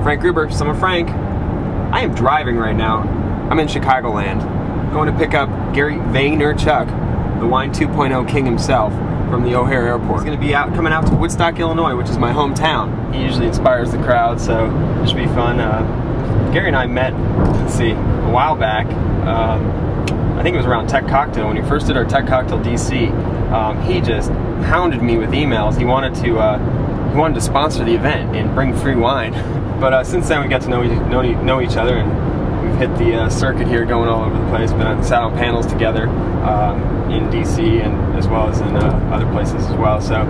Frank Gruber, SOMEWHAT FRANK. I am driving right now. I'm in Chicagoland, going to pick up Gary Vaynerchuk, the Wine 2.0 king himself, from the O'Hare Airport. He's going to be coming out to Woodstock, Illinois, which is my hometown. He usually inspires the crowd, so it should be fun. Gary and I met, let's see, a while back. I think it was around Tech Cocktail, when we first did our Tech Cocktail DC. He just hounded me with emails. He wanted to sponsor the event and bring free wine. But since then we got to know each other, and we've hit the circuit here, going all over the place. Sat on panels together in DC and as well as in other places as well. So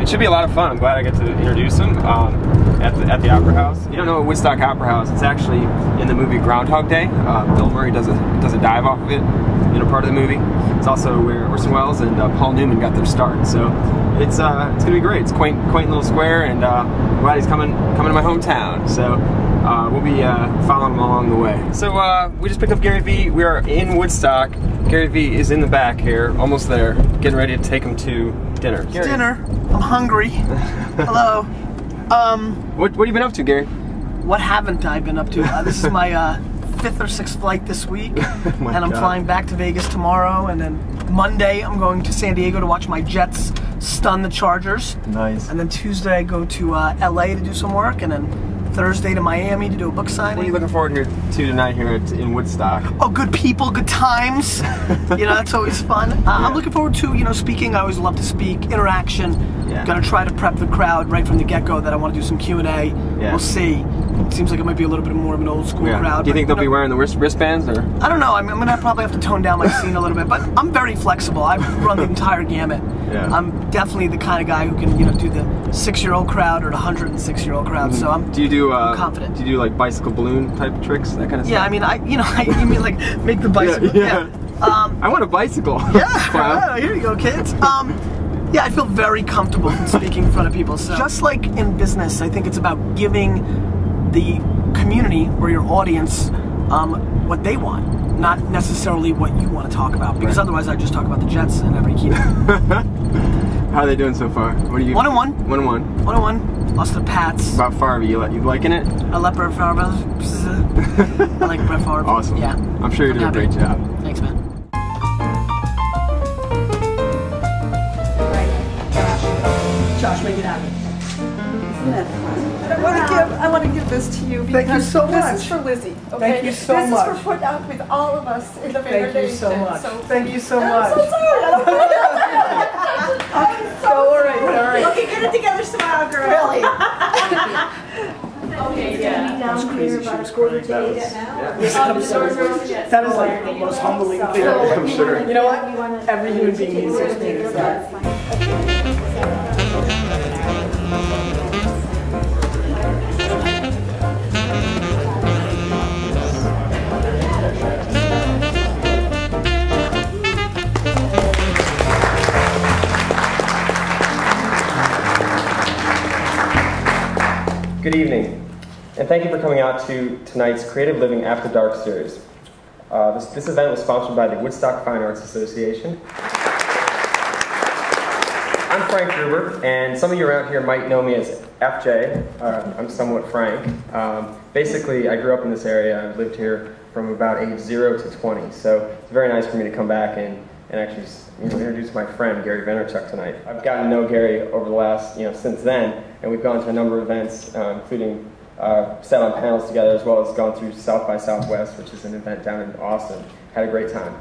it should be a lot of fun. I'm glad I get to introduce him at the Opera House. You don't know Woodstock Opera House? It's actually in the movie Groundhog Day. Bill Murray does a dive off of it in a part of the movie. It's also where Orson Welles and Paul Newman got their start. So it's gonna be great. It's quaint little square, and I'm glad he's coming to my hometown. So we'll be following him along the way. So we just picked up Gary V. We are in Woodstock. Gary V is in the back here, almost there, getting ready to take him to dinner. Gary. Dinner. I'm hungry. Hello. What have you been up to, Gary? What haven't I been up to? This is my 5th or 6th flight this week, and I'm flying back to Vegas tomorrow, and then Monday I'm going to San Diego to watch my Jets stun the Chargers. Nice. And then Tuesday I go to LA to do some work, and then Thursday to Miami to do a book signing. What are you looking forward to tonight here in Woodstock? Oh, good people, good times. You know, that's always fun. Yeah. I'm looking forward to, speaking. I always love to speak, interaction. Yeah. Gonna try to prep the crowd right from the get-go that I want to do some Q&A. Yeah. We'll see. It seems like it might be a little bit more of an old school crowd. Do you think they'll be wearing the wristbands, or? I don't know. I'm gonna probably have to tone down my scene a little bit, but I'm very flexible. I run the entire gamut. Yeah. I'm definitely the kind of guy who can, do the 6-year-old crowd or the 106-year-old crowd. So I'm confident. Do you do like bicycle balloon type tricks, that kind of stuff? Yeah, I mean, you mean like make the bicycle? Yeah. I want a bicycle. Yeah. Here you go, kids. Yeah, I feel very comfortable in speaking in front of people. So just like in business, I think it's about giving the community or your audience what they want, not necessarily what you want to talk about. Because otherwise, I just talk about the Jets and every key. How are they doing so far? What are you? 1-1. 1-1. 1-1. Lost to the Pats. About Favre, you liking it? I like Brett Favre. I like Brett Favre. Awesome. Yeah. I'm sure you're doing a great job. Thanks, man. Josh, make it happen. Isn't that fun? I want to give this to you because Thank you so much. This is for Lizzie. Okay? Thank you so much. This is for putting up with all of us in the Vayner Nation. Thank you so much. Thank you so much. I'm so sorry. Don't worry. Okay, get it together, smile, girl. Really? Okay, yeah. That's crazy. She was quarter days. That is like the most humbling thing. I'm sure. You know what? Every human being needs to experience that. Good evening, and thank you for coming out to tonight's Creative Living After Dark series. This event was sponsored by the Woodstock Fine Arts Association. I'm Frank Gruber, and some of you around here might know me as FJ. I'm SOMEWHAT FRANK. Basically, I grew up in this area. I've lived here from about age 0 to 20, so it's very nice for me to come back and actually introduce my friend Gary Vaynerchuk tonight. I've gotten to know Gary over the last, since then, and we've gone to a number of events, including sat on panels together, as well as gone through South by Southwest, which is an event down in Austin. Had a great time.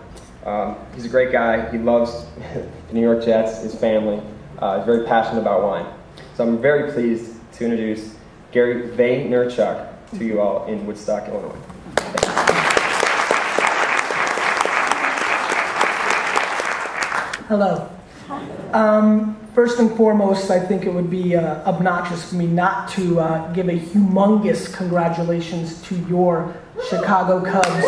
He's a great guy. He loves the New York Jets, his family. He's very passionate about wine. So I'm very pleased to introduce Gary Vaynerchuk to you all in Woodstock, Illinois. Hello. First and foremost, I think it would be obnoxious for me not to give a humongous congratulations to your Chicago Cubs. You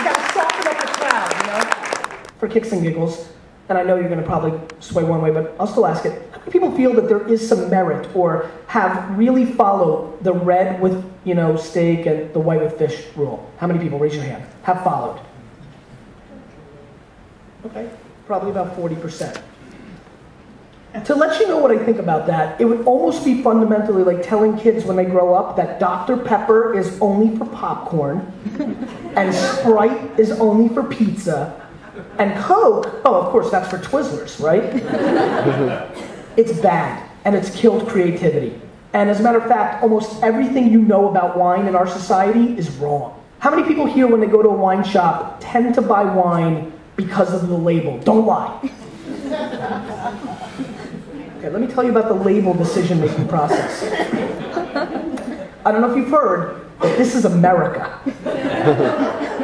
gotta soften up the crowd, for kicks and giggles. And I know you're going to probably sway one way, but I'll still ask it. How many people feel that there is some merit or have really followed the red with, steak and the white with fish rule? How many people, raise your hand, have followed? Okay, probably about 40%. To let you know what I think about that, it would almost be fundamentally like telling kids when they grow up that Dr. Pepper is only for popcorn, and Sprite is only for pizza, and Coke, oh, of course, that's for Twizzlers, right? It's bad, and it's killed creativity. And as a matter of fact, almost everything you know about wine in our society is wrong. How many people here, when they go to a wine shop, tend to buy wine because of the label? Don't lie. Okay, let me tell you about the label decision-making process. I don't know if you've heard, but this is America.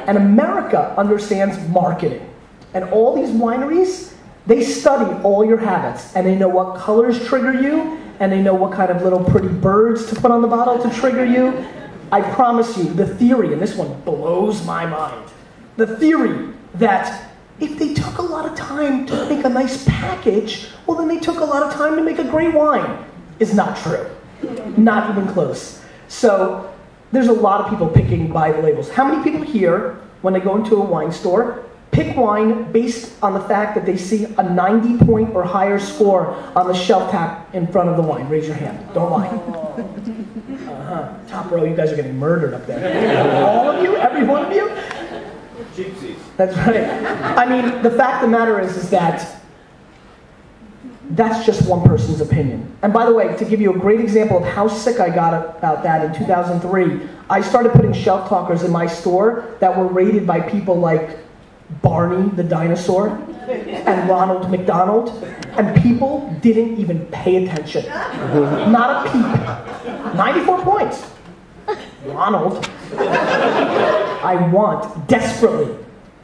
And America understands marketing. And all these wineries, they study all your habits, and they know what colors trigger you, and they know what kind of little pretty birds to put on the bottle to trigger you. I promise you, the theory, and this one blows my mind, the theory that if they took a lot of time to make a nice package, well then they took a lot of time to make a great wine, is not true. Not even close. So there's a lot of people picking by the labels. How many people here, when they go into a wine store, pick wine based on the fact that they see a 90-point or higher score on the shelf tap in front of the wine? Raise your hand. Don't lie. Top row, you guys are getting murdered up there. All of you? Every one of you? Gypsies. That's right. I mean, the fact of the matter is that that's just one person's opinion. And by the way, to give you a great example of how sick I got about that, in 2003, I started putting shelf talkers in my store that were rated by people like Barney the dinosaur and Ronald McDonald, and people didn't even pay attention. Not a peep. 94 points. Ronald. I want desperately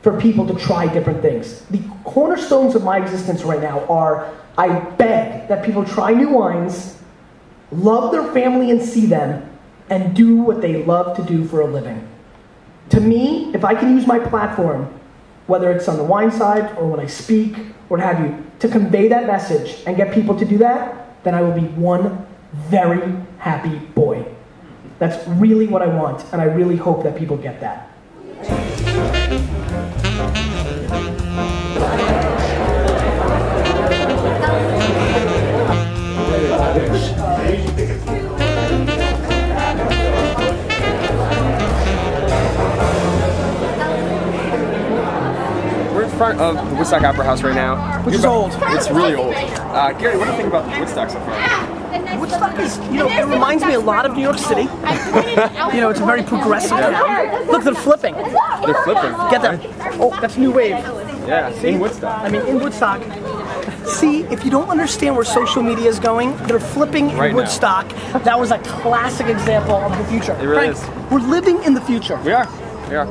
for people to try different things. The cornerstones of my existence right now are, I beg that people try new wines, love their family and see them, and do what they love to do for a living. To me, if I can use my platform, whether it's on the wine side or when I speak or what have you, to convey that message and get people to do that, then I will be one very happy boy. That's really what I want, and I really hope that people get that. We're in front of the Woodstock Opera House right now. Which is old. It's really old. Gary, what do you think about Woodstock so far? Woodstock is, it reminds me a lot of New York City. It's a very progressive town. Look, they're flipping. They're flipping. Get them. Oh, that's New Wave. Yeah, in Woodstock. I mean, in Woodstock. See, if you don't understand where social media is going, they're flipping in right Woodstock. Now. That was a classic example of the future. It really Frank, is. We're living in the future. We are. We are.